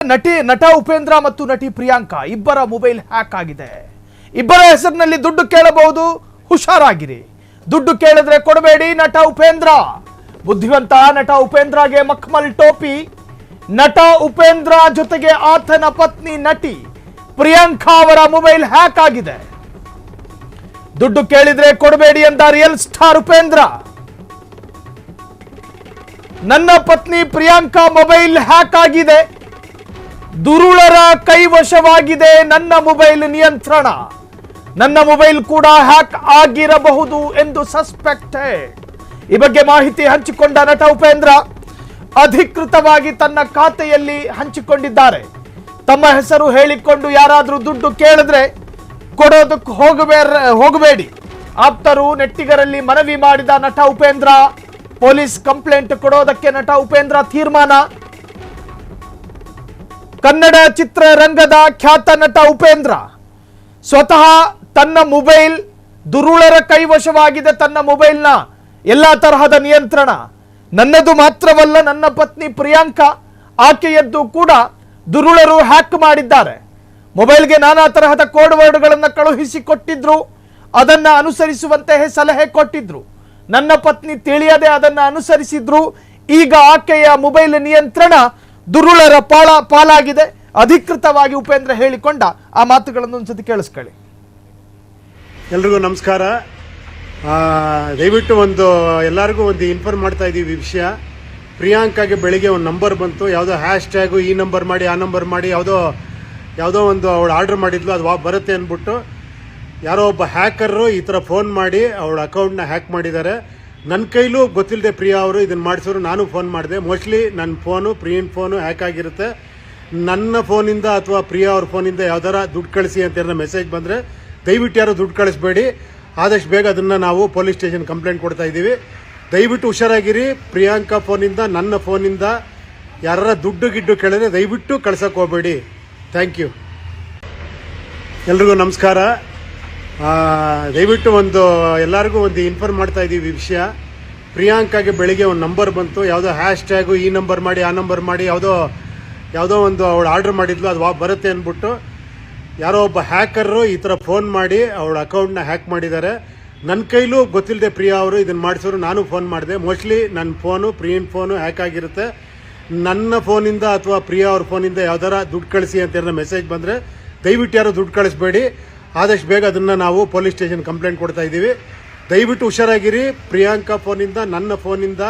ನಟ ಉಪೇಂದ್ರ ಮತ್ತು ನಟಿ ಪ್ರಿಯಾಂಕಾ ಇಬ್ಬರ ಮೊಬೈಲ್ ಹ್ಯಾಕ್ ಆಗಿದೆ. ಇಬ್ಬರ ಹೆಸರಿನಲ್ಲಿ ದುಡ್ಡು ಕೇಳಬಹುದು, ಹುಷಾರಾಗಿರಿ. ದುಡ್ಡು ಕೇಳಿದ್ರೆ ಕೊಡಬೇಡಿ. ನಟ ಉಪೇಂದ್ರ ಬುದ್ಧಿವಂತ. ನಟ ಉಪೇಂದ್ರಗೆ ಮಖಮಲ್ ಟೋಪಿ. ನಟ ಉಪೇಂದ್ರ ಜೊತೆಗೆ ಆತನ ಪತ್ನಿ ನಟಿ ಪ್ರಿಯಾಂಕಾ ಅವರ ಮೊಬೈಲ್ ಹ್ಯಾಕ್ ಆಗಿದೆ. ದುಡ್ಡು ಕೇಳಿದ್ರೆ ಕೊಡಬೇಡಿ ಎಂದ ರಿಯಲ್ ಸ್ಟಾರ್ ಉಪೇಂದ್ರ. ನನ್ನ ಪತ್ನಿ ಪ್ರಿಯಾಂಕಾ ಮೊಬೈಲ್ ಹ್ಯಾಕ್ ಆಗಿದೆ, ದುರುಳರ ಕೈವಶವಾಗಿದೆ ನನ್ನ ಮೊಬೈಲ್ ನಿಯಂತ್ರಣ. ನನ್ನ ಮೊಬೈಲ್ ಕೂಡ ಹ್ಯಾಕ್ ಆಗಿರಬಹುದು ಎಂದು ಸಸ್ಪೆಕ್ಟೆಡ್. ಈ ಬಗ್ಗೆ ಮಾಹಿತಿ ಹಂಚಿಕೊಂಡ ನಟ ಉಪೇಂದ್ರ ಅಧಿಕೃತವಾಗಿ ತನ್ನ ಖಾತೆಯಲ್ಲಿ ಹಂಚಿಕೊಂಡಿದ್ದಾರೆ. ತಮ್ಮ ಹೆಸರು ಹೇಳಿಕೊಂಡು ಯಾರಾದರೂ ದುಡ್ಡು ಕೇಳಿದ್ರೆ ಕೊಡೋದಕ್ಕೆ ಹೋಗಬೇಡಿ. ಆಪ್ತರು ನೆಟ್ಟಿಗರಲ್ಲಿ ಮನವಿ ಮಾಡಿದ ನಟ ಉಪೇಂದ್ರ ಪೊಲೀಸ್ ಕಂಪ್ಲೇಂಟ್ ಕೊಡೋದಕ್ಕೆ ನಟ ಉಪೇಂದ್ರ ತೀರ್ಮಾನ. ಕನ್ನಡ ಚಿತ್ರರಂಗದ ಖ್ಯಾತ ನಟ ಉಪೇಂದ್ರ ಸ್ವತಃ ತನ್ನ ಮೊಬೈಲ್ ದುರುಳರ ಕೈವಶವಾಗಿದೆ. ತನ್ನ ಮೊಬೈಲ್ನ ಎಲ್ಲ ತರಹದ ನಿಯಂತ್ರಣ ನನ್ನದು ಮಾತ್ರವಲ್ಲ, ನನ್ನ ಪತ್ನಿ ಪ್ರಿಯಾಂಕಾ ಆಕೆಯದ್ದು ಕೂಡ ದುರುಳರು ಹ್ಯಾಕ್ ಮಾಡಿದ್ದಾರೆ. ಮೊಬೈಲ್ಗೆ ನಾನಾ ತರಹದ ಕೋಡ್ ವರ್ಡ್ಗಳನ್ನು ಕಳುಹಿಸಿ ಕೊಟ್ಟಿದ್ರು, ಅದನ್ನ ಅನುಸರಿಸುವಂತೆ ಸಲಹೆ ಕೊಟ್ಟಿದ್ರು. ನನ್ನ ಪತ್ನಿ ತಿಳಿಯದೆ ಅದನ್ನ ಅನುಸರಿಸಿದ್ರು. ಈಗ ಆಕೆಯ ಮೊಬೈಲ್ ನಿಯಂತ್ರಣ ದುರುಳರ ಪಾಲಾಗಿದೆ. ಅಧಿಕೃತವಾಗಿ ಉಪೇಂದ್ರ ಹೇಳಿಕೊಂಡ ಆ ಮಾತುಗಳನ್ನು ಒಂದ್ಸತಿ ಕೇಳಿಸ್ಕೊಳ್ಳಿ. ಎಲ್ರಿಗೂ ನಮಸ್ಕಾರ. ದಯವಿಟ್ಟು ಎಲ್ಲರಿಗೂ ಇನ್ಫಾರ್ಮ್ ಮಾಡ್ತಾ ಇದ್ದೀವಿ ವಿಷಯ. ಪ್ರಿಯಾಂಕಾಗೆ ಬೆಳಿಗ್ಗೆ ಒಂದು ನಂಬರ್ ಬಂತು, ಯಾವುದೋ ಹ್ಯಾಶ್ ಟ್ಯಾಗು ಈ ನಂಬರ್ ಮಾಡಿ ಆ ನಂಬರ್ ಮಾಡಿ ಯಾವುದೋ ಒಂದು ಅವಳು ಆರ್ಡರ್ ಮಾಡಿದ್ಲು, ಅದು ಬರುತ್ತೆ ಅಂದ್ಬಿಟ್ಟು ಯಾರೋ ಒಬ್ಬ ಹ್ಯಾಕರು ಈ ಥರ ಫೋನ್ ಮಾಡಿ ಅವಳ ಅಕೌಂಟ್ನ ಹ್ಯಾಕ್ ಮಾಡಿದ್ದಾರೆ. ನನ್ನ ಕೈಲೂ ಗೊತ್ತಿಲ್ಲದೆ ಪ್ರಿಯಾ ಅವರು ಇದನ್ನು ಮಾಡಿಸಿದ್ರು. ನಾನು ಫೋನ್ ಮಾಡಿದೆ. ಮೋಸ್ಟ್ಲಿ ನನ್ನ ಪ್ರಿಯನ್ ಫೋನು ಹ್ಯಾಕ್ ಆಗಿರುತ್ತೆ. ನನ್ನ ಫೋನಿಂದ ಅಥವಾ ಪ್ರಿಯಾ ಅವ್ರ ಫೋನಿಂದ ಯಾವ್ದಾರ ದುಡ್ಡು ಕಳಿಸಿ ಅಂತ ಮೆಸೇಜ್ ಬಂದರೆ ದಯವಿಟ್ಟು ಯಾರು ದುಡ್ಡು ಕಳಿಸ್ಬೇಡಿ. ಆದಷ್ಟು ಬೇಗ ಅದನ್ನು ನಾವು ಪೊಲೀಸ್ ಸ್ಟೇಷನ್ ಕಂಪ್ಲೇಂಟ್ ಕೊಡ್ತಾ ಇದ್ದೀವಿ. ದಯವಿಟ್ಟು ಹುಷಾರಾಗಿರಿ. ಪ್ರಿಯಾಂಕಾ ಫೋನಿಂದ ನನ್ನ ಫೋನಿಂದ ಯಾರ ದುಡ್ಡು ಕೇಳಿದ್ರೆ ದಯವಿಟ್ಟು ಕಳ್ಸಕ್ಕೆ ಹೋಗಬೇಡಿ. Thank you. ಎಲ್ರಿಗೂ ನಮಸ್ಕಾರ. ದಯವಿಟ್ಟು ಎಲ್ಲರಿಗೂ ಇನ್ಫಾರ್ಮ್ ಮಾಡ್ತಾ ಇದ್ದೀವಿ ವಿಷಯ. ಪ್ರಿಯಾಂಕಾಗೆ ಬೆಳಿಗ್ಗೆ ಒಂದು ನಂಬರ್ ಬಂತು, ಯಾವುದೋ ಹ್ಯಾಶ್ ಟ್ಯಾಗು ಈ ನಂಬರ್ ಮಾಡಿ ಆ ನಂಬರ್ ಮಾಡಿ ಯಾವುದೋ ಒಂದು ಅವಳು ಆರ್ಡರ್ ಮಾಡಿದ್ಲು, ಅದು ಬರುತ್ತೆ ಅಂದ್ಬಿಟ್ಟು ಯಾರೋ ಒಬ್ಬ ಹ್ಯಾಕರು ಈ ಥರ ಫೋನ್ ಮಾಡಿ ಅವಳ ಅಕೌಂಟ್ನ ಹ್ಯಾಕ್ ಮಾಡಿದ್ದಾರೆ. ನನ್ನ ಕೈಲೂ ಗೊತ್ತಿಲ್ಲದೆ ಪ್ರಿಯಾ ಅವರು ಇದನ್ನು ಮಾಡಿಸಿದ್ರು. ನಾನು ಫೋನ್ ಮಾಡಿದೆ. ಮೋಸ್ಟ್ಲಿ ನನ್ನ ಪ್ರಿಯನ್ ಫೋನು ಹ್ಯಾಕ್ ಆಗಿರುತ್ತೆ. ನನ್ನ ಫೋನಿಂದ ಅಥವಾ ಪ್ರಿಯಾ ಅವ್ರ ಫೋನಿಂದ ಯಾವ್ದಾರ ದುಡ್ಡು ಕಳಿಸಿ ಅಂತ ಮೆಸೇಜ್ ಬಂದರೆ ದಯವಿಟ್ಟು ಯಾರು ದುಡ್ಡು ಕಳಿಸ್ಬೇಡಿ. ಆದಷ್ಟು ಬೇಗ ಅದನ್ನು ನಾವು ಪೊಲೀಸ್ ಸ್ಟೇಷನ್ ಕಂಪ್ಲೇಂಟ್ ಕೊಡ್ತಾ ಇದ್ದೀವಿ. ದಯವಿಟ್ಟು ಹುಷಾರಾಗಿರಿ. ಪ್ರಿಯಾಂಕಾ ಫೋನಿಂದ ನನ್ನ ಫೋನಿಂದ.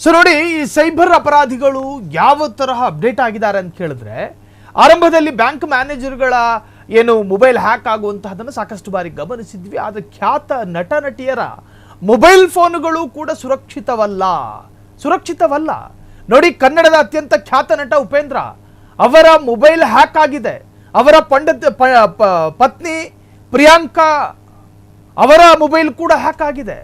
ಸೊ ನೋಡಿ, ಈ ಸೈಬರ್ ಅಪರಾಧಿಗಳು ಯಾವ ತರಹ ಅಪ್ಡೇಟ್ ಆಗಿದ್ದಾರೆ ಅಂತ ಕೇಳಿದ್ರೆ, ಆರಂಭದಲ್ಲಿ ಬ್ಯಾಂಕ್ ಮ್ಯಾನೇಜರ್ಗಳ ಮೊಬೈಲ್ ಹ್ಯಾಕ್ ಆಗುವಂತಹದನ್ನು ಸಾಕಷ್ಟು ಬಾರಿ ಗಮನಿಸಿದ್ವಿ. ಆದರೆ ಖ್ಯಾತ ನಟ ನಟಿಯರ ಮೊಬೈಲ್ ಫೋನುಗಳು ಕೂಡ ಸುರಕ್ಷಿತವಲ್ಲ. ನೋಡಿ, ಕನ್ನಡದ ಅತ್ಯಂತ ಖ್ಯಾತ ನಟ ಉಪೇಂದ್ರ ಅವರ ಮೊಬೈಲ್ ಹ್ಯಾಕ್ ಆಗಿದೆ. ಅವರ ಪತ್ನಿ ಪ್ರಿಯಾಂಕಾ ಅವರ ಮೊಬೈಲ್ ಕೂಡ ಹ್ಯಾಕ್ ಆಗಿದೆ.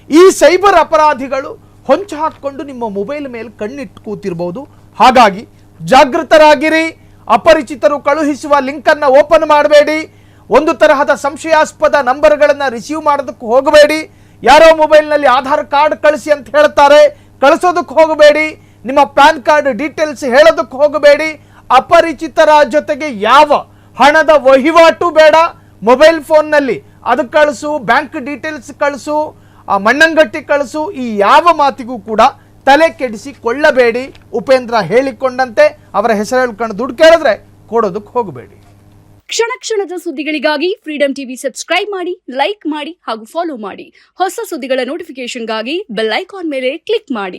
ಈ ಸೈಬರ್ ಅಪರಾಧಿಗಳು ಹೊಂಚ ಹಾಕಿಕೊಂಡು ನಿಮ್ಮ ಮೊಬೈಲ್ ಮೇಲೆ ಕಣ್ಣಿಟ್ಟು ಕೂತಿರಬಹುದು. ಹಾಗಾಗಿ ಜಾಗೃತರಾಗಿರಿ. ಅಪರಿಚಿತರು ಕಳುಹಿಸುವ ಲಿಂಕ್ ಅನ್ನು ಓಪನ್ ಮಾಡಬೇಡಿ. ಒಂದು ತರಹದ ಸಂಶಯಾಸ್ಪದ ನಂಬರ್ಗಳನ್ನು ರಿಸೀವ್ ಮಾಡೋದಕ್ಕೆ ಹೋಗಬೇಡಿ. ಯಾರೋ ಮೊಬೈಲ್ನಲ್ಲಿ ಆಧಾರ್ ಕಾರ್ಡ್ ಕಳಿಸಿ ಅಂತ ಹೇಳ್ತಾರೆ, ಕಳಿಸೋದಕ್ಕೆ ಹೋಗಬೇಡಿ. ನಿಮ್ಮ ಪ್ಯಾನ್ ಕಾರ್ಡ್ ಡೀಟೇಲ್ಸ್ ಹೇಳೋದಕ್ಕೆ ಹೋಗಬೇಡಿ. ಅಪರಿಚಿತರ ಜೊತೆಗೆ ಯಾವ ಹಣದ ವಹಿವಾಟು ಬೇಡ. ಮೊಬೈಲ್ ಫೋನ್ನಲ್ಲಿ ಅದು ಕಳಿಸು, ಬ್ಯಾಂಕ್ ಡೀಟೇಲ್ಸ್ ಕಳಿಸು, ಮಣ್ಣಂಗಟ್ಟಿ ಕಳಿಸು, ಈ ಯಾವ ಮಾತಿಗೂ ಕೂಡ ತಲೆ ಕೆಡಿಸಿಕೊಳ್ಳಬೇಡಿ. ಉಪೇಂದ್ರ ಹೇಳಿಕೊಂಡಂತೆ ಅವರ ಹೆಸರು ಹೇಳ್ಕೊಂಡು ದುಡ್ಡು ಕೇಳಿದ್ರೆ ಕೊಡೋದಕ್ಕೆ ಹೋಗಬೇಡಿ. ಕ್ಷಣ ಕ್ಷಣದ ಸುದ್ದಿಗಳಿಗಾಗಿ ಫ್ರೀಡಂ ಟಿವಿ ಸಬ್ಸ್ಕ್ರೈಬ್ ಮಾಡಿ, ಲೈಕ್ ಮಾಡಿ ಹಾಗೂ ಫಾಲೋ ಮಾಡಿ. ಹೊಸ ಸುದ್ದಿಗಳ ನೋಟಿಫಿಕೇಶನ್ಗಾಗಿ ಬೆಲ್ ಐಕಾನ್ ಮೇಲೆ ಕ್ಲಿಕ್ ಮಾಡಿ.